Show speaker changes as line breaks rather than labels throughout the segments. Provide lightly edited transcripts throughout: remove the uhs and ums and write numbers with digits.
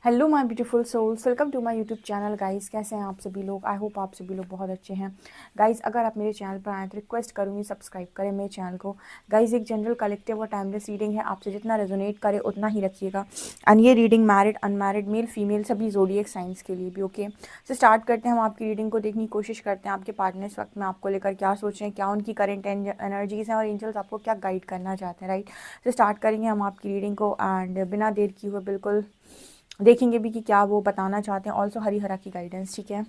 Hello my beautiful souls, welcome to my YouTube channel. Guys कैसे हैं आप सभी लोग? आई होप आप सभी लोग बहुत अच्छे हैं। गाइस अगर आप मेरे चैनल पर आए तो रिक्वेस्ट करूँगी सब्सक्राइब करें मेरे चैनल को। गाइस एक जनरल कलेक्टिव और टाइमलेस रीडिंग है, आपसे जितना रेजोनेट करे उतना ही रखिएगा। एंड ये reading married unmarried male female सभी ज़ोडिएक साइंस के लिए भी ओके। तो स्टार्ट करते हैं। हम आपकी रीडिंग को देखने की कोशिश करते हैं आपके पार्टनर इस वक्त में आपको लेकर क्या सोच रहे हैं, क्या उनकी करेंट एनर्जीज हैं और एंजल्स आपको क्या गाइड करना चाहते हैं, राइट। तो स्टार्ट करेंगे हम आपकी रीडिंग को एंड बिना देर किए हुए बिल्कुल देखेंगे भी कि क्या वो बताना चाहते हैं। ऑल्सो हरी हरा की गाइडेंस, ठीक है।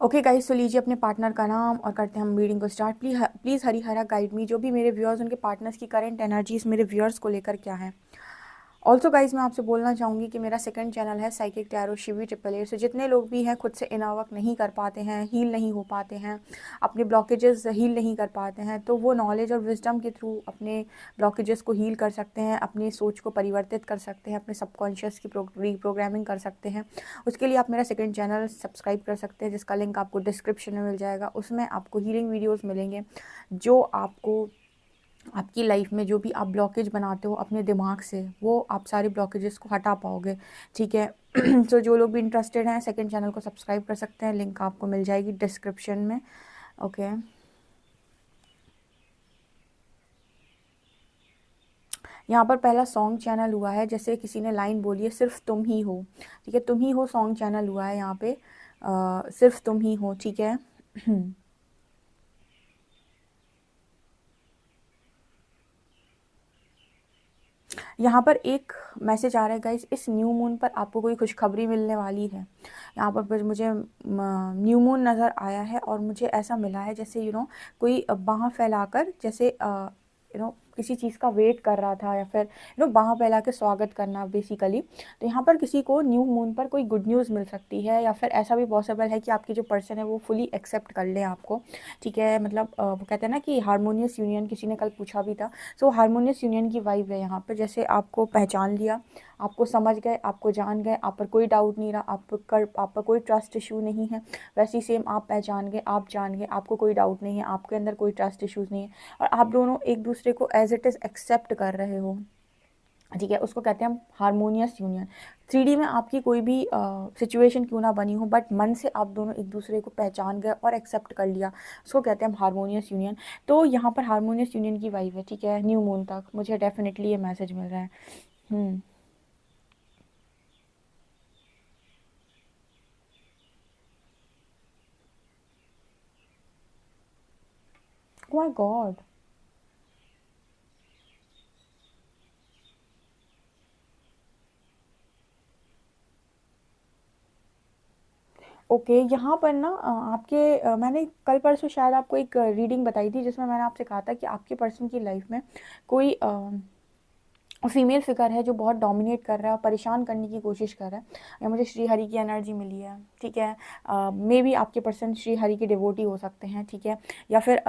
ओके गाइस, तो लीजिए अपने पार्टनर का नाम और करते हैं हम रीडिंग को स्टार्ट। प्लीज़ हरी हरा गाइड मी, जो भी मेरे व्यूअर्स उनके पार्टनर्स की करंट एनर्जीज मेरे व्यूअर्स को लेकर क्या है। ऑल्सो गाइज मैं आपसे बोलना चाहूँगी कि मेरा सेकंड चैनल है psychic tarot Shivi triple eight. से जितने लोग भी हैं खुद से इनर वर्क नहीं कर पाते हैं, हील नहीं हो पाते हैं, अपने ब्लॉकेजेस हील नहीं कर पाते हैं, तो वो नॉलेज और विजडम के थ्रू अपने ब्लॉकेजेस को हील कर सकते हैं, अपनी सोच को परिवर्तित कर सकते हैं, अपने सबकॉन्शियस की रीप्रोग्रामिंग कर सकते हैं। उसके लिए आप मेरा सेकंड चैनल सब्सक्राइब कर सकते हैं, जिसका लिंक आपको डिस्क्रिप्शन में मिल जाएगा। उसमें आपको हीलिंग वीडियोज़ मिलेंगे जो आपको आपकी लाइफ में जो भी आप ब्लॉकेज बनाते हो अपने दिमाग से, वो आप सारे ब्लॉकेजेस को हटा पाओगे, ठीक है। तो जो लोग भी इंटरेस्टेड हैं सेकंड चैनल को सब्सक्राइब कर सकते हैं, लिंक आपको मिल जाएगी डिस्क्रिप्शन में, ओके। यहाँ पर पहला सॉन्ग चैनल हुआ है, जैसे किसी ने लाइन बोली है सिर्फ तुम ही हो, ठीक है। तुम ही हो सॉन्ग चैनल हुआ है यहाँ पे, सिर्फ तुम ही हो, ठीक है। यहाँ पर एक मैसेज आ रहा है गाइस, इस न्यू मून पर आपको कोई खुशखबरी मिलने वाली है। यहाँ पर मुझे न्यू मून नज़र आया है और मुझे ऐसा मिला है जैसे कोई बाँह फैलाकर, जैसे किसी चीज़ का वेट कर रहा था, या फिर बाँह फैला के स्वागत करना बेसिकली। तो यहाँ पर किसी को न्यू मून पर कोई गुड न्यूज़ मिल सकती है, या फिर ऐसा भी पॉसिबल है कि आपकी जो पर्सन है वो फुली एक्सेप्ट कर ले आपको, ठीक है। मतलब वो कहते हैं ना कि हारमोनियस यूनियन, किसी ने कल पूछा भी था। सो हारमोनियस यूनियन की वाइब है यहाँ पे, जैसे आपको पहचान लिया, आपको समझ गए, आपको जान गए, आप पर कोई डाउट नहीं रहा, आप पर कोई ट्रस्ट इशू नहीं है। वैसे ही सेम आप पहचान गए, आप जान गए, आपको कोई डाउट नहीं है, आपके अंदर कोई ट्रस्ट इशूज़ नहीं है, और आप दोनों एक दूसरे को एज इट इज़ एक्सेप्ट कर रहे हो, ठीक है। उसको कहते हैं हम हारमोनियस यूनियन। 3D में आपकी कोई भी सिचुएशन क्यों ना बनी हो, बट मन से आप दोनों एक दूसरे को पहचान गए और एक्सेप्ट कर लिया, उसको कहते हैं हम हारमोनियस यूनियन। तो यहाँ पर हारमोनियस यूनियन की वाइब है, ठीक है। न्यू मून तक मुझे डेफिनेटली ये मैसेज मिल रहा है। हम्म। My God. ओके, यहाँ पर ना आपके मैंने कल परसों शायद आपको एक रीडिंग बताई थी, जिसमें मैंने आपसे कहा था कि आपके पर्सन की लाइफ में कोई फीमेल फिगर है जो बहुत डोमिनेट कर रहा है और परेशान करने की कोशिश कर रहा है। या मुझे श्री हरि की एनर्जी मिली है, ठीक है। मे बी आपके पर्सन श्री हरि के डिवोटी हो सकते हैं, ठीक है। या फिर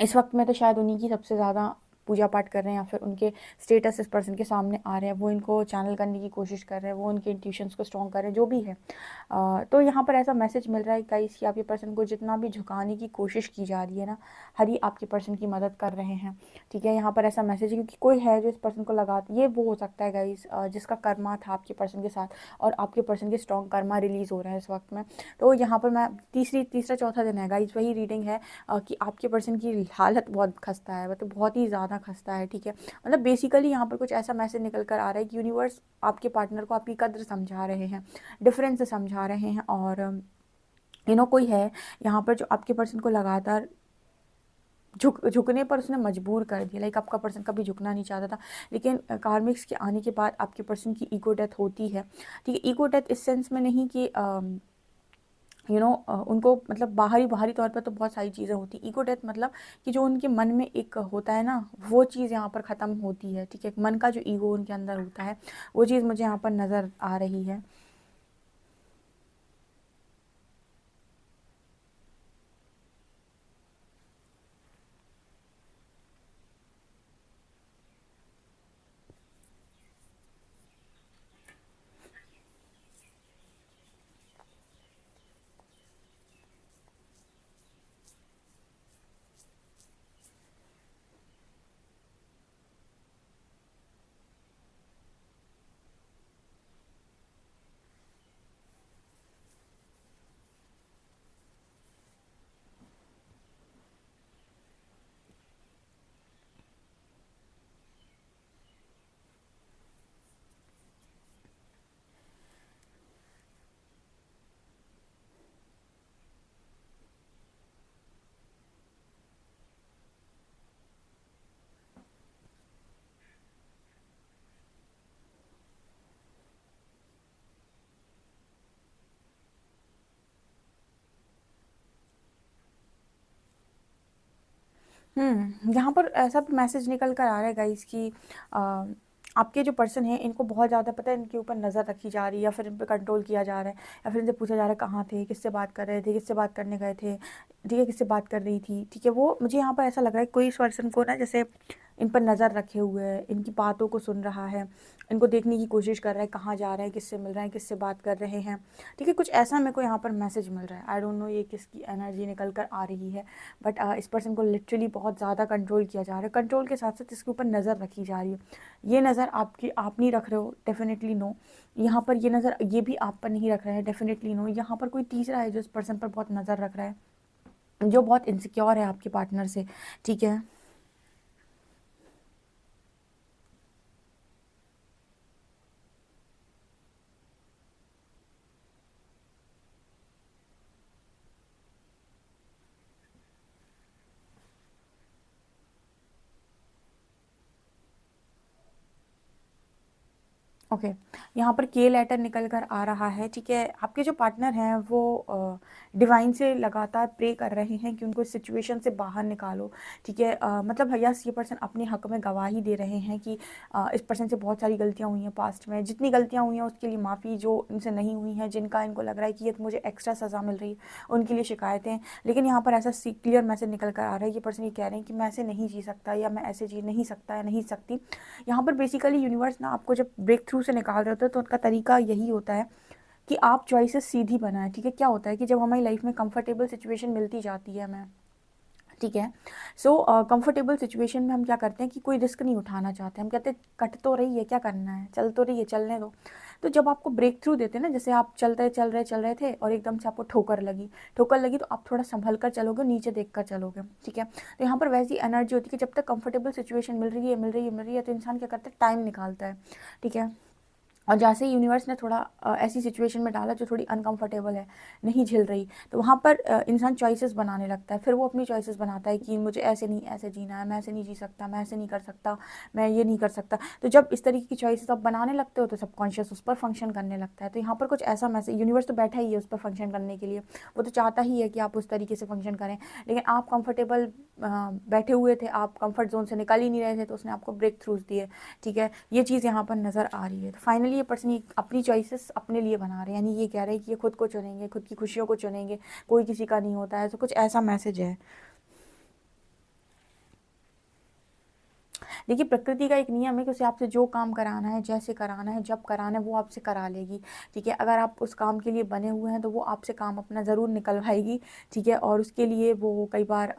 इस वक्त में तो शायद उन्हीं की सबसे ज़्यादा पूजा पाठ कर रहे हैं, या फिर उनके स्टेटस इस पर्सन के सामने आ रहे हैं, वो इनको चैनल करने की कोशिश कर रहे हैं, वो उनके इंट्यूशंस को स्ट्रॉन्ग कर रहे हैं, जो भी है। तो यहाँ पर ऐसा मैसेज मिल रहा है गाइस कि आपके पर्सन को जितना भी झुकाने की कोशिश की जा रही है ना, हरी आपके पर्सन की मदद कर रहे हैं, ठीक है। यहाँ पर ऐसा मैसेज है क्योंकि कोई है जो इस पर्सन को लगा, ये वो हो सकता है गाइस जिसका कर्मा था आपके पर्सन के साथ, और आपके पर्सन के स्ट्रॉन्ग कर्मा रिलीज़ हो रहा है इस वक्त में। तो यहाँ पर मैं तीसरा चौथा दिन है गाइस, वही रीडिंग है कि आपके पर्सन की हालत बहुत खस्ता है, मतलब बहुत ही ज़्यादा खस्ता है, ठीक है। मतलब बेसिकली यहाँ पर कुछ ऐसा मैसेज निकल कर आ रहा है कि यूनिवर्स आपके पार्टनर को आपकी कद्र समझा रहे हैं, डिफरेंस समझा रहे हैं, और कोई है यहाँ पर जो आपके पर्सन को लगातार झुकने पर उसने मजबूर कर दिया। लाइक आपका पर्सन कभी झुकना नहीं चाहता था, लेकिन कार्मिक्स के आने के बाद आपके पर्सन की ईगो डेथ होती है, ठीक है। ईगो डेथ इस सेंस में नहीं कि उनको मतलब बाहरी बाहरी तौर पर तो बहुत सारी चीज़ें होती, ईगो डेथ मतलब कि जो उनके मन में एक होता है ना, वो चीज़ यहाँ पर ख़त्म होती है, ठीक है। मन का जो ईगो उनके अंदर होता है, वो चीज़ मुझे यहाँ पर नज़र आ रही है। यहाँ पर ऐसा भी मैसेज निकल कर आ रहा है गाइस कि आपके जो पर्सन है इनको बहुत ज़्यादा पता है, इनके ऊपर नज़र रखी जा रही है या फिर इन पे कंट्रोल किया जा रहा है, या फिर इनसे पूछा जा रहा है कहाँ थे, किससे बात कर रहे थे, किससे बात करने गए थे, ठीक है, किससे बात कर रही थी, ठीक है। वो मुझे यहाँ पर ऐसा लग रहा है कोई इस पर्सन को ना जैसे इन पर नज़र रखे हुए है, इनकी बातों को सुन रहा है, इनको देखने की कोशिश कर रहा है कहाँ जा रहे हैं, किससे मिल रहे हैं, किससे बात कर रहे हैं, ठीक है। कुछ ऐसा मेरे को यहाँ पर मैसेज मिल रहा है। आई डोंट नो ये किसकी एनर्जी निकल कर आ रही है, बट इस पर्सन को लिटरली बहुत ज़्यादा कंट्रोल किया जा रहा है। कंट्रोल के साथ साथ इसके ऊपर नज़र रखी जा रही है। ये नज़र आप नहीं रख रहे हो, डेफिनेटली नो। यहाँ पर ये नज़र ये भी आप पर नहीं रख रहा है, डेफिनेटली नो। यहाँ पर कोई तीसरा है जो इस पर्सन पर बहुत नज़र रख रहा है, जो बहुत इनसिक्योर है आपके पार्टनर से, ठीक है। ओके, यहाँ पर के लेटर निकल कर आ रहा है, ठीक है। आपके जो पार्टनर हैं वो डिवाइन से लगातार प्रे कर रहे हैं कि उनको इस सिचुएशन से बाहर निकालो, ठीक है। मतलब यस, ये पर्सन अपने हक में गवाही दे रहे हैं कि इस पर्सन से बहुत सारी गलतियाँ हुई हैं पास्ट में, जितनी गलतियाँ हुई हैं उसके लिए माफ़ी, जो इनसे नहीं हुई हैं, जिनका इनको लग रहा है कि ये मुझे एक्स्ट्रा सज़ा मिल रही है, उनके लिए शिकायतें। लेकिन यहाँ पर ऐसा क्लियर मैसेज निकल कर आ रहा है, ये पर्सन ये कह रहे हैं कि मैं ऐसे नहीं जी सकता, या मैं ऐसे जी नहीं सकता या नहीं सकती। यहाँ पर बेसिकली यूनिवर्स ना आपको जब ब्रेक थ्रू से निकाल रहे होते हैं तो उनका तरीका यही होता है कि आप चॉइसेस सीधी बनाएं, ठीक है। क्या होता है कि जब हमारी लाइफ में कंफर्टेबल सिचुएशन मिलती जाती है हमें, ठीक है, सो कंफर्टेबल सिचुएशन में हम क्या करते हैं कि कोई रिस्क नहीं उठाना चाहते, हम कहते हैं कट तो रही है, क्या करना है, चल तो रही है, चलने दो। तो जब आपको ब्रेक थ्रू देते हैं ना, जैसे आप चल रहे थे और एकदम से आपको ठोकर लगी तो आप थोड़ा संभल कर चलोगे, नीचे देख कर चलोगे, ठीक है। तो यहाँ पर वैसी एनर्जी होती है कि जब तक कंफर्टेबल सिचुएशन मिल रही है तो इंसान क्या करता है, टाइम निकालता है, ठीक है। और जैसे ही यूनिवर्स ने थोड़ा ऐसी सिचुएशन में डाला जो थोड़ी अनकंफर्टेबल है, नहीं झेल रही, तो वहाँ पर इंसान चॉइसेस बनाने लगता है। फिर वो अपनी चॉइसेस बनाता है कि मुझे ऐसे नहीं, ऐसे जीना है, मैं ऐसे नहीं जी सकता, मैं ऐसे नहीं कर सकता, मैं ये नहीं कर सकता। तो जब इस तरीके की चॉइसेस आप बनाने लगते हो तो सबकॉन्शियस उस पर फंक्शन करने लगता है। तो यहाँ पर कुछ ऐसा मैसेज, यूनिवर्स तो बैठा ही है उस पर फंक्शन करने के लिए, वो तो चाहता ही है कि आप उस तरीके से फंक्शन करें, लेकिन आप कंफर्टेबल बैठे हुए थे, आप कंफर्ट जोन से निकल ही नहीं रहे थे, तो उसने आपको ब्रेक थ्रूज दिए, ठीक है। ये चीज़ यहाँ पर नज़र आ रही है। तो फाइनली ये पर्सन अपनी चॉइसेस अपने लिए बना रहे हैं, यानी ये कह रहे हैं कि ये खुद को चुनेंगे, खुद की खुशियों को चुनेंगे, कोई किसी का नहीं होता है। तो कुछ ऐसा मैसेज है। देखिए, प्रकृति का एक नियम है कि उसे आपसे जो काम कराना है, जैसे कराना है, जब कराना है, वो आपसे करा लेगी, ठीक है। अगर आप उस काम के लिए बने हुए हैं तो वो आपसे काम अपना ज़रूर निकलवाएगी, ठीक है। और उसके लिए वो कई बार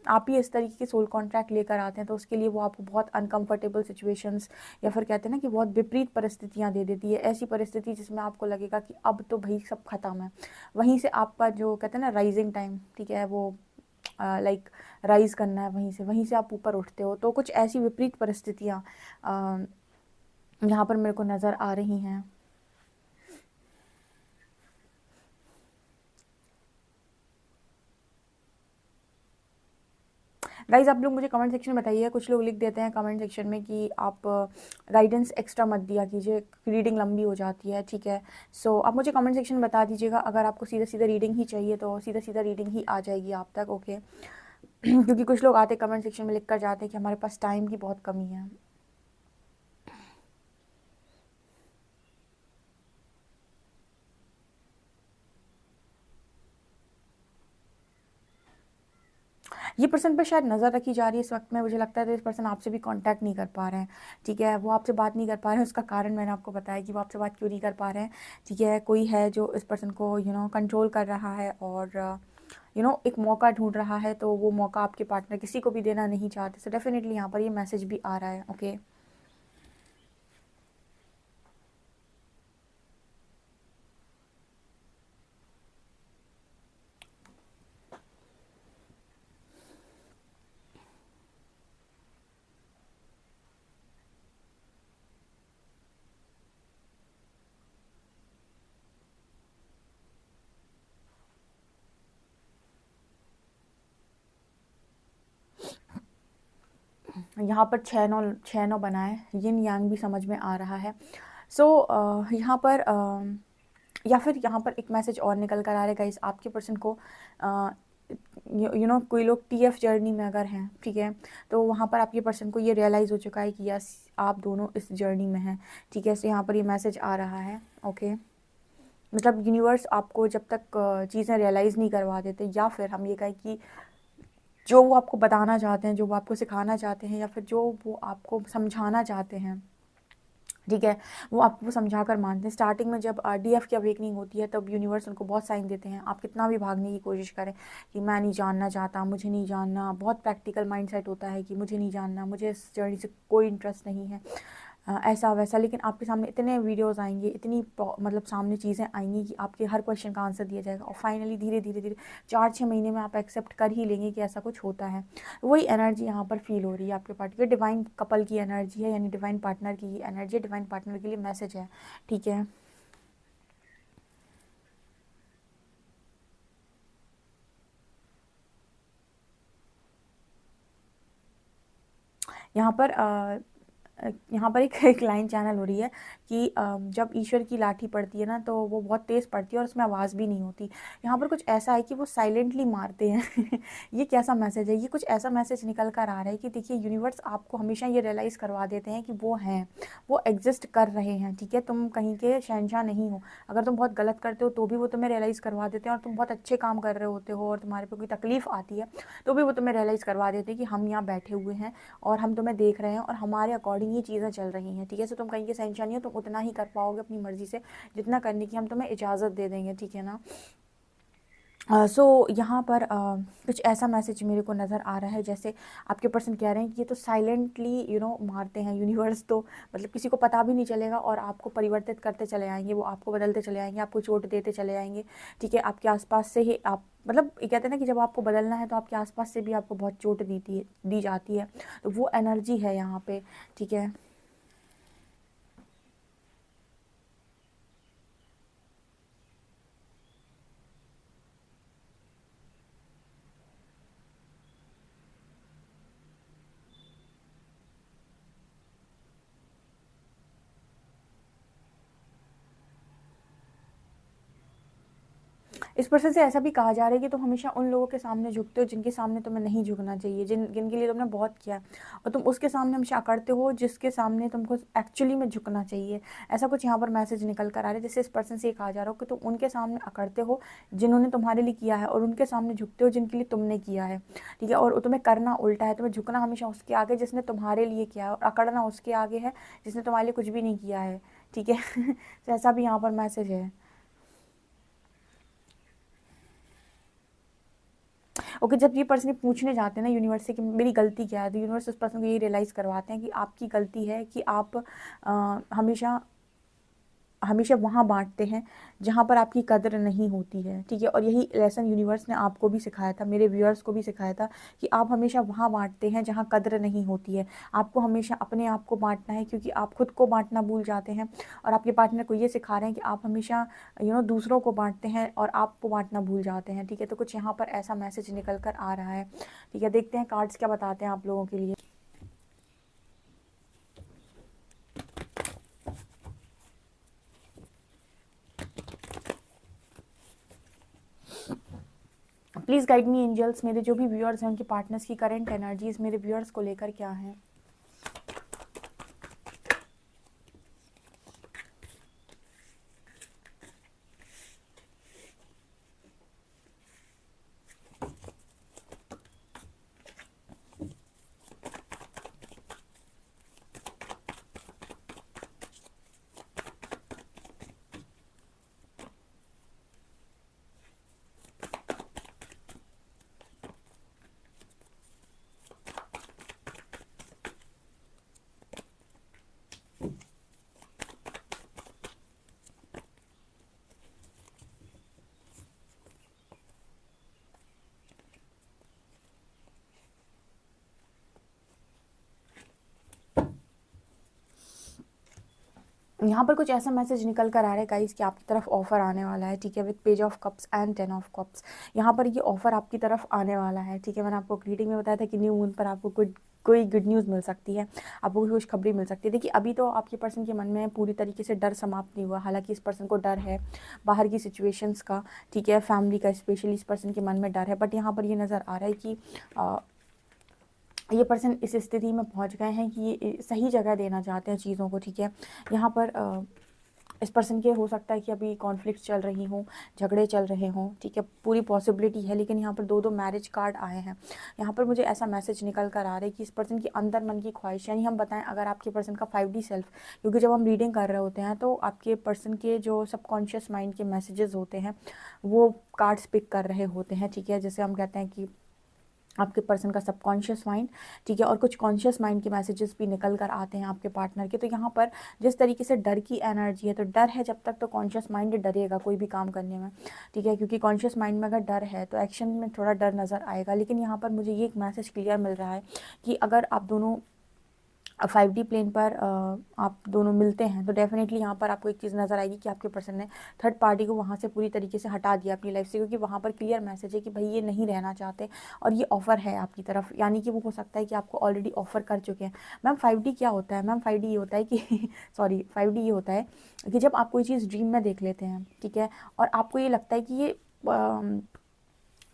आप ही इस तरीके के सोल कॉन्ट्रैक्ट लेकर आते हैं, तो उसके लिए वो आपको बहुत अनकंफर्टेबल सिचुएशंस, या फिर कहते हैं ना कि बहुत विपरीत परिस्थितियाँ दे देती है, ऐसी परिस्थिति जिसमें आपको लगेगा कि अब तो भाई सब खत्म है। वहीं से आपका जो कहते हैं ना राइजिंग टाइम, ठीक है, वो लाइक राइज़ करना है, वहीं से आप ऊपर उठते हो। तो कुछ ऐसी विपरीत परिस्थितियाँ यहाँ पर मेरे को नज़र आ रही हैं। गाइज़, आप लोग मुझे कमेंट सेक्शन में बताइए। कुछ लोग लिख देते हैं कमेंट सेक्शन में कि आप गाइडेंस एक्स्ट्रा मत दिया कीजिए, रीडिंग लंबी हो जाती है, ठीक है। सो आप मुझे कमेंट सेक्शन में बता दीजिएगा, अगर आपको सीधा रीडिंग ही चाहिए तो सीधा रीडिंग ही आ जाएगी आप तक, ओके। क्योंकि कुछ लोग आते कमेंट सेक्शन में लिख कर जाते हैं कि हमारे पास टाइम की बहुत कमी है। ये पर्सन पे शायद नज़र रखी जा रही है इस वक्त में, मुझे लगता है। तो इस पर्सन आपसे भी कांटेक्ट नहीं कर पा रहे हैं, ठीक है। वो आपसे बात नहीं कर पा रहे हैं, उसका कारण मैंने आपको बताया कि वो आपसे बात क्यों नहीं कर पा रहे हैं, ठीक है। कोई है जो इस पर्सन को कंट्रोल कर रहा है और एक मौका ढूंढ रहा है, तो वो मौका आपके पार्टनर किसी को भी देना नहीं चाहते। सो डेफिनेटली यहाँ पर ये मैसेज भी आ रहा है, ओके। यहाँ पर छः नौ बना है, यिन यांग भी समझ में आ रहा है। सो यहाँ पर या फिर यहाँ पर एक मैसेज और निकल कर आ रहा है गाइस, आपके पर्सन को यू नो कोई लोग टीएफ जर्नी में अगर हैं, ठीक है, तो वहाँ पर आपके पर्सन को ये रियलाइज़ हो चुका है कि यस आप दोनों इस जर्नी में हैं, ठीक है। सो यहाँ पर ये मैसेज आ रहा है, ओके। मतलब यूनिवर्स आपको जब तक चीज़ें रियलाइज़ नहीं करवा देते, या फिर हम ये कहें कि जो वो आपको बताना चाहते हैं, जो वो आपको सिखाना चाहते हैं, या फिर जो वो आपको समझाना चाहते हैं, ठीक है, वो आपको समझा कर मानते हैं। स्टार्टिंग में जब डीएफ की अवेकनिंग होती है तब यूनिवर्स उनको बहुत साइन देते हैं। आप कितना भी भागने की कोशिश करें कि मैं नहीं जानना चाहता, मुझे नहीं जानना, बहुत प्रैक्टिकल माइंडसेट होता है कि मुझे नहीं जानना, मुझे इस जर्नी से कोई इंटरेस्ट नहीं है, ऐसा वैसा। लेकिन आपके सामने इतने वीडियोस आएंगे, इतनी मतलब सामने चीज़ें आएंगी कि आपके हर क्वेश्चन का आंसर दिया जाएगा, और फाइनली धीरे धीरे धीरे 4-6 महीने में आप एक्सेप्ट कर ही लेंगे कि ऐसा कुछ होता है। वही एनर्जी यहाँ पर फील हो रही है आपके पार्ट के। डिवाइन कपल की एनर्जी है, यानी डिवाइन पार्टनर की एनर्जी, डिवाइन पार्टनर के लिए मैसेज है, ठीक है। यहाँ पर यहाँ पर एक लाइन चैनल हो रही है कि जब ईश्वर की लाठी पड़ती है ना तो वो बहुत तेज़ पड़ती है और उसमें आवाज़ भी नहीं होती। यहाँ पर कुछ ऐसा है कि वो साइलेंटली मारते हैं ये कैसा मैसेज है? ये कुछ ऐसा मैसेज निकल कर आ रहा है कि देखिए यूनिवर्स आपको हमेशा ये रियलाइज़ करवा देते हैं कि वो हैं, वो एग्जिस्ट कर रहे हैं, ठीक है। तुम कहीं के शहंशाह नहीं हो। अगर तुम बहुत गलत करते हो तो भी वो तुम्हें रियलाइज़ करवा देते हैं, और तुम बहुत अच्छे काम कर रहे होते हो और तुम्हारे पे कोई तकलीफ़ आती है तो भी वो तुम्हें रियलाइज़ करवा देते हैं कि हम यहाँ बैठे हुए हैं और हम तुम्हें देख रहे हैं और हमारे अकॉर्डिंग ही चीज़ें चल रही हैं, ठीक है। सो तुम कहीं के सैंक्शन नहीं हो, तुम उतना ही कर पाओगे अपनी मर्ज़ी से जितना करने की हम तुम्हें इजाज़त दे देंगे, ठीक है ना। सो यहाँ पर कुछ ऐसा मैसेज मेरे को नज़र आ रहा है जैसे आपके पर्सन कह रहे हैं कि ये तो साइलेंटली मारते हैं यूनिवर्स, तो मतलब किसी को पता भी नहीं चलेगा और आपको परिवर्तित करते चले आएंगे, वो आपको बदलते चले आएंगे, आपको चोट देते चले आएंगे, ठीक है। आपके आसपास से ही आप मतलब ये कहते हैं ना कि जब आपको बदलना है तो आपके आसपास से भी आपको बहुत चोट दी जाती है, तो वो एनर्जी है यहाँ पे, ठीक है। इस पर्सन से ऐसा भी कहा जा रहा है कि तुम हमेशा उन लोगों के सामने झुकते हो जिनके सामने तुम्हें नहीं झुकना चाहिए, जिनके लिए तुमने बहुत किया, और तुम उसके सामने हमेशा अकड़ते हो जिसके सामने तुमको एक्चुअली में झुकना चाहिए। ऐसा कुछ यहाँ पर मैसेज निकल कर आ रहा है, जैसे इस पर्सन से ये कहा जा रहा हो कि तुम उनके सामने अकड़ते हो जिन्होंने तुम्हारे लिए किया है, और उनके सामने झुकते हो जिनके लिए तुमने किया है, ठीक है। और तुम्हें करना उल्टा है, तुम्हें झुकना हमेशा उसके आगे जिसने तुम्हारे लिए किया है, और अकड़ना उसके आगे है जिसने तुम्हारे लिए कुछ भी नहीं किया है, ठीक है। तो ऐसा भी यहाँ पर मैसेज है। ओके, जब ये पर्सन पूछने जाते हैं ना यूनिवर्स से कि मेरी गलती क्या है, तो यूनिवर्स उस पर्सन को ये रियलाइज़ करवाते हैं कि आपकी गलती है कि आप हमेशा हमेशा वहाँ बाँटते हैं जहाँ पर आपकी कदर नहीं होती है, ठीक है। और यही लेसन यूनिवर्स ने आपको भी सिखाया था, मेरे व्यूअर्स को भी सिखाया था कि आप हमेशा वहाँ बाँटते हैं जहाँ कदर नहीं होती है। आपको हमेशा अपने आप को बाँटना है, क्योंकि आप खुद को बाँटना भूल जाते हैं, और आपके पार्टनर को ये सिखा रहे हैं कि आप हमेशा दूसरों को बाँटते हैं और आपको बाँटना भूल जाते हैं, ठीक है। तो कुछ यहाँ पर ऐसा मैसेज निकल कर आ रहा है, ठीक है। देखते हैं कार्ड्स क्या बताते हैं आप लोगों के लिए। प्लीज़ गाइड मी एंजल्स, मेरे जो भी व्यूअर्स हैं उनके पार्टनर्स की करंट एनर्जीज मेरे व्यूअर्स को लेकर क्या है। यहाँ पर कुछ ऐसा मैसेज निकल कर आ रहा है गाइस कि आपकी तरफ ऑफर आने वाला है, ठीक है, with page of cups and 10 of cups. यहाँ पर ये ऑफर आपकी तरफ आने वाला है, ठीक है। मैंने आपको रीडिंग में बताया था कि न्यू मून पर आपको कुछ कोई गुड न्यूज़ मिल सकती है, आपको कोई खुशखबरी मिल सकती है। देखिए अभी तो आपके पर्सन के मन में पूरी तरीके से डर समाप्त नहीं हुआ, हालाँकि इस पर्सन को डर है बाहर की सिचुएशंस का, ठीक है, फैमिली का स्पेशली इस पर्सन के मन में डर है। बट यहाँ पर ये नज़र आ रहा है कि ये पर्सन इस स्थिति में पहुँच गए हैं कि ये सही जगह देना चाहते हैं चीज़ों को, ठीक है। यहाँ पर इस पर्सन के हो सकता है कि अभी कॉन्फ्लिक्ट चल रही हों, झगड़े चल रहे हों, ठीक है, पूरी पॉसिबिलिटी है। लेकिन यहाँ पर 2-2 मैरिज कार्ड आए हैं। यहाँ पर मुझे ऐसा मैसेज निकल कर आ रहा है कि इस पर्सन की अंदर मन की ख्वाहिश, यानी हम बताएं अगर आपके पर्सन का 5D सेल्फ, क्योंकि जब हम रीडिंग कर रहे होते हैं तो आपके पर्सन के जो सबकॉन्शियस माइंड के मैसेजेस होते हैं वो कार्ड्स पिक कर रहे होते हैं, ठीक है। जैसे हम कहते हैं कि आपके पर्सन का सबकॉन्शियस माइंड, ठीक है, और कुछ कॉन्शियस माइंड के मैसेजेस भी निकल कर आते हैं आपके पार्टनर के। तो यहाँ पर जिस तरीके से डर की एनर्जी है, तो डर है जब तक तो कॉन्शियस माइंड डरेगा कोई भी काम करने में, ठीक है, क्योंकि कॉन्शियस माइंड में अगर डर है तो एक्शन में थोड़ा डर नज़र आएगा। लेकिन यहाँ पर मुझे ये एक मैसेज क्लियर मिल रहा है कि अगर आप दोनों 5D प्लेन पर आप दोनों मिलते हैं तो डेफिनेटली यहाँ पर आपको एक चीज़ नज़र आएगी कि आपके पर्सन ने थर्ड पार्टी को वहाँ से पूरी तरीके से हटा दिया अपनी लाइफ से, क्योंकि वहाँ पर क्लियर मैसेज है कि भाई ये नहीं रहना चाहते और ये ऑफ़र है आपकी तरफ, यानी कि वो हो सकता है कि आपको ऑलरेडी ऑफ़र कर चुके हैं। मैम 5D क्या होता है? मैम 5D ये होता है कि सॉरी 5D ये होता है कि जब आप कोई चीज़ ड्रीम में देख लेते हैं, ठीक है, और आपको ये लगता है कि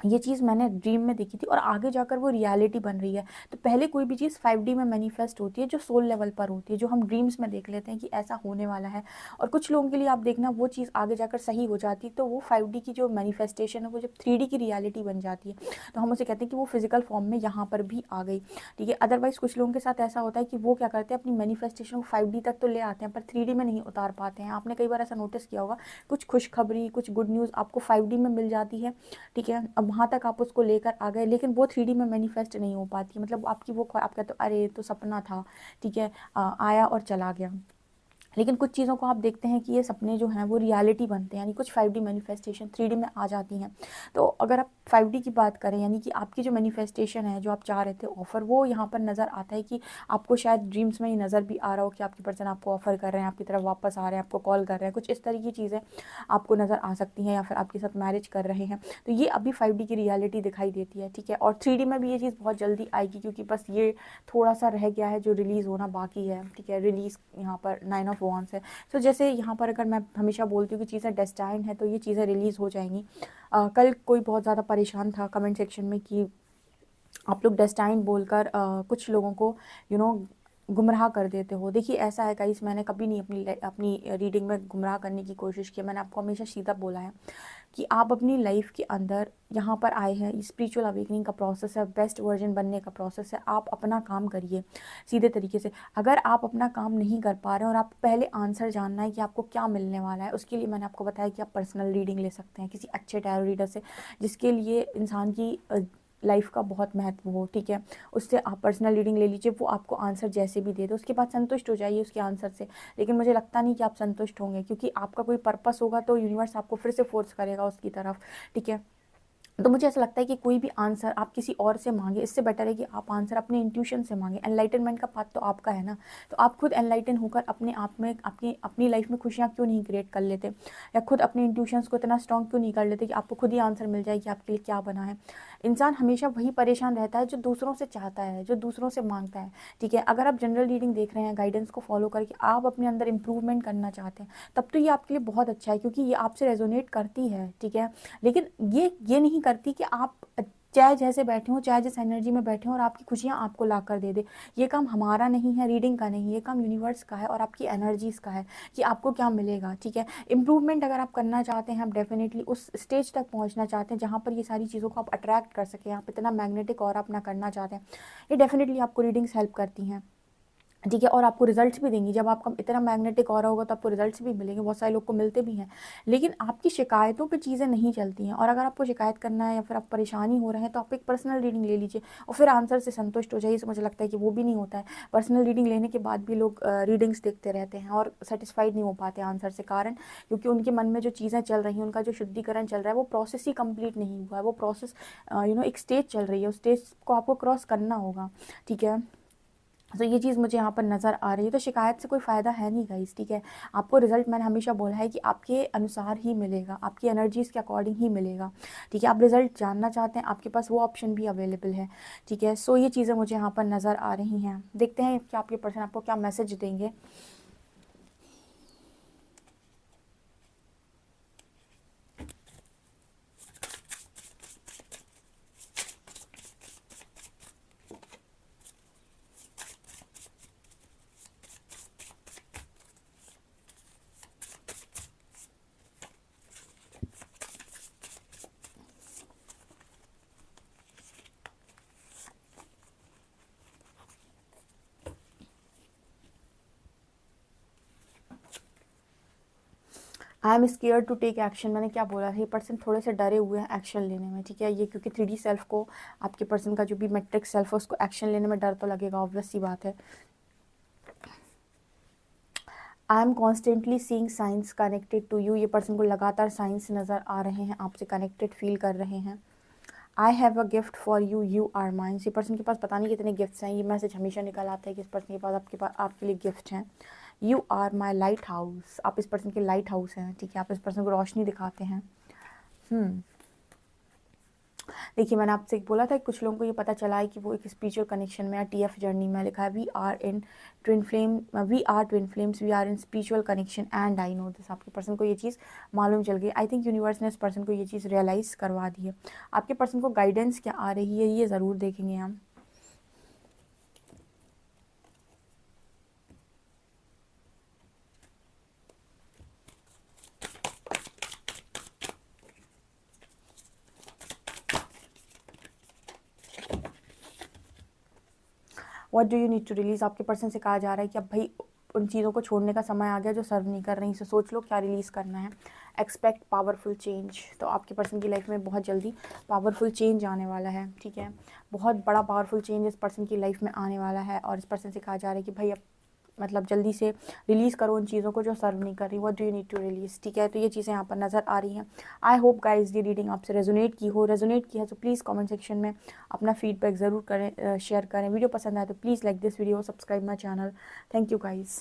ये चीज़ मैंने ड्रीम में देखी थी और आगे जाकर वो रियलिटी बन रही है। तो पहले कोई भी चीज़ 5D में मैनिफेस्ट होती है जो सोल लेवल पर होती है, जो हम ड्रीम्स में देख लेते हैं कि ऐसा होने वाला है। और कुछ लोगों के लिए आप देखना वो चीज़ आगे जाकर सही हो जाती है, तो वो 5D की जो मैनिफेस्टेशन है वो जब 3D की रियलिटी बन जाती है तो हम उसे कहते हैं कि वो फिजिकल फॉर्म में यहाँ पर भी आ गई, ठीक है। अदरवाइज़ कुछ लोगों के साथ ऐसा होता है कि वो क्या करते हैं, अपनी मैनिफेस्टेशन को 5D तक तो ले आते हैं पर 3D में नहीं उतार पाते हैं। आपने कई बार ऐसा नोटिस किया होगा, कुछ खुशखबरी, कुछ गुड न्यूज़ आपको 5D में मिल जाती है, ठीक है, अब वहाँ तक आप उसको लेकर आ गए, लेकिन वो 3D में मैनिफेस्ट नहीं हो पाती, मतलब आपकी वो आप कहते हो अरे तो सपना था, ठीक है, आया और चला गया। लेकिन कुछ चीज़ों को आप देखते हैं कि ये सपने जो हैं वो रियलिटी बनते हैं, यानी कुछ 5D मैनिफेस्टेशन 3D में आ जाती हैं। तो अगर आप 5D की बात करें, यानी कि आपकी जो मैनिफेस्टेशन है, जो आप चाह रहे थे ऑफ़र, वो यहाँ पर नज़र आता है कि आपको शायद ड्रीम्स में ही नज़र भी आ रहा हो कि आपके पर्सन आपको ऑफ़र कर रहे हैं, आपकी तरफ वापस आ रहे हैं, आपको कॉल कर रहे हैं, कुछ इस तरह की चीज़ें आपको नज़र आ सकती हैं, या फिर आपके साथ मैरिज कर रहे हैं। तो ये अभी 5D की रियलिटी दिखाई देती है, ठीक है। और 3D में भी ये चीज़ बहुत जल्दी आएगी, क्योंकि बस ये थोड़ा सा रह गया है जो रिलीज़ होना बाकी है, ठीक है। रिलीज़ यहाँ पर 9 ऑफ वांड्स है। तो जैसे यहाँ पर अगर मैं हमेशा बोलती हूँ कि चीज़ें डेस्टाइन है, तो ये चीज़ें रिलीज़ हो जाएंगी। कल कोई बहुत ज़्यादा परेशान था कमेंट सेक्शन में कि आप लोग डेस्टाइन बोलकर कुछ लोगों को गुमराह कर देते हो। देखिए ऐसा है गाइस, मैंने कभी नहीं अपनी रीडिंग में गुमराह करने की कोशिश की। मैंने आपको हमेशा सीधा बोला है कि आप अपनी लाइफ के अंदर यहाँ पर आए हैं, स्पिरिचुअल अवेकनिंग का प्रोसेस है, बेस्ट वर्जन बनने का प्रोसेस है। आप अपना काम करिए सीधे तरीके से। अगर आप अपना काम नहीं कर पा रहे हैं और आपको पहले आंसर जानना है कि आपको क्या मिलने वाला है, उसके लिए मैंने आपको बताया कि आप पर्सनल रीडिंग ले सकते हैं किसी अच्छे टैरो रीडर से, जिसके लिए इंसान की लाइफ का बहुत महत्व हो, ठीक है। उससे आप पर्सनल रीडिंग ले लीजिए, वो आपको आंसर जैसे भी दे दे, उसके बाद संतुष्ट हो जाइए उसके आंसर से। लेकिन मुझे लगता नहीं कि आप संतुष्ट होंगे, क्योंकि आपका कोई पर्पस होगा तो यूनिवर्स आपको फिर से फोर्स करेगा उसकी तरफ, ठीक है। तो मुझे ऐसा लगता है कि कोई भी आंसर आप किसी और से मांगे, इससे बेटर है कि आप आंसर अपने इंट्यूशन से मांगे। एनलाइटनमेंट का पाथ तो आपका है ना, तो आप खुद एनलाइटन होकर अपने आप में अपनी लाइफ में खुशियाँ क्यों नहीं क्रिएट कर लेते, या खुद अपने इंट्यूशंस को इतना स्ट्रॉन्ग क्यों नहीं कर लेते कि आपको खुद ही आंसर मिल जाए कि आपके लिए क्या बना है। इंसान हमेशा वही परेशान रहता है जो दूसरों से चाहता है, जो दूसरों से मांगता है, ठीक है। अगर आप जनरल रीडिंग देख रहे हैं, गाइडेंस को फॉलो करके आप अपने अंदर इंप्रूवमेंट करना चाहते हैं, तब तो ये आपके लिए बहुत अच्छा है, क्योंकि ये आपसे रेजोनेट करती है, ठीक है। लेकिन ये नहीं करती कि आप चाहे जैसे बैठे हों, चाहे जिस एनर्जी में बैठे हों और आपकी खुशियाँ आपको ला कर दे दे। ये काम हमारा नहीं है, रीडिंग का नहीं, ये काम यूनिवर्स का है और आपकी एनर्जीज़ का है कि आपको क्या मिलेगा, ठीक है। इम्प्रूवमेंट अगर आप करना चाहते हैं, आप डेफिनेटली उस स्टेज तक पहुंचना चाहते हैं जहाँ पर ये सारी चीज़ों को आप अट्रैक्ट कर सकें, आप इतना मैग्नेटिक और अपना करना चाहते हैं, ये डेफिनेटली आपको रीडिंग्स हेल्प करती हैं, ठीक है। और आपको रिजल्ट्स भी देंगी। जब आपका इतना मैग्नेटिक ऑरा होगा तो आपको रिजल्ट्स भी मिलेंगे, बहुत सारे लोग को मिलते भी हैं। लेकिन आपकी शिकायतों पे चीज़ें नहीं चलती हैं, और अगर आपको शिकायत करना है या फिर आप परेशानी हो रहे हैं तो आप एक पर्सनल रीडिंग ले लीजिए और फिर आंसर से संतुष्ट हो जाइए। तो मुझे लगता है कि वो भी नहीं होता है। पर्सनल रीडिंग लेने के बाद भी लोग रीडिंग्स देखते रहते हैं और सेटिस्फाइड नहीं हो पाते आंसर से, कारण क्योंकि उनके मन में जो चीज़ें चल रही हैं, उनका जो शुद्धिकरण चल रहा है, वो प्रोसेस ही कंप्लीट नहीं हुआ है। वो प्रोसेस एक स्टेज चल रही है, उस स्टेज को आपको क्रॉस करना होगा, ठीक है। तो ये चीज़ मुझे यहाँ पर नज़र आ रही है। तो शिकायत से कोई फ़ायदा है नहीं गाइस, ठीक है। आपको रिज़ल्ट मैंने हमेशा बोला है कि आपके अनुसार ही मिलेगा, आपकी एनर्जीज़ के अकॉर्डिंग ही मिलेगा, ठीक है। आप रिज़ल्ट जानना चाहते हैं, आपके पास वो ऑप्शन भी अवेलेबल है, ठीक है। सो ये चीज़ें मुझे यहाँ पर नज़र आ रही हैं। देखते हैं कि आपके पर्सन आपको क्या मैसेज देंगे। I am scare to take action, मैंने क्या बोला था, ये पर्सन थोड़े से डरे हुए हैं एक्शन लेने में, ठीक है। ये क्योंकि 3D सेल्फ को, आपके पर्सन का जो भी मैट्रिक्स सेल्फ है उसको एक्शन लेने में डर तो लगेगा, ऑब्वियस सी बात है। I am constantly seeing signs connected to you, ये पर्सन को लगातार साइंस नज़र आ रहे हैं, आपसे कनेक्टेड फील कर रहे हैं। I have a gift for you, you are mine, इस पर्सन के पास पता नहीं कितने गिफ्ट्स हैं, ये मैसेज हमेशा निकल आता है कि इस पर्सन के पास आपके लिए गिफ्ट हैं। You are my lighthouse, आप इस पर्सन के लाइट हाउस हैं, ठीक है। आप इस पर्सन को रोशनी दिखाते हैं। देखिए, मैंने आपसे बोला था कि कुछ लोगों को ये पता चला है कि वो एक स्पिरिचुअल कनेक्शन में या TF जर्नी में, लिखा है we are twin flames, we are in spiritual connection and I know this. आपके पर्सन को ये चीज़ मालूम चल गई। आई थिंक यूनिवर्स ने इस पर्सन को ये चीज़ रियलाइज़ करवा दी है। आपके पर्सन को गाइडेंस क्या आ रही है ये ज़रूर देखेंगे हम। What do you need to release, आपके पर्सन से कहा जा रहा है कि अब भाई उन चीज़ों को छोड़ने का समय आ गया जो सर्व नहीं कर रही, से सोच लो क्या रिलीज़ करना है। एक्सपेक्ट पावरफुल चेंज, तो आपके पर्सन की लाइफ में बहुत जल्दी पावरफुल चेंज आने वाला है, ठीक है। बहुत बड़ा पावरफुल चेंज इस पर्सन की लाइफ में आने वाला है, और इस पर्सन से कहा जा रहा है कि भाई अब मतलब जल्दी से रिलीज़ करो उन चीज़ों को जो सर्व नहीं कर रही। What do you need to release, ठीक है। तो ये चीज़ें यहाँ पर नज़र आ रही हैं। आई होप गाइज ये रीडिंग आपसे रेजोनेट की है तो प्लीज़ कमेंट सेक्शन में अपना फीडबैक ज़रूर करें, शेयर करें। वीडियो पसंद आए तो please like this video, subscribe my channel. Thank you guys.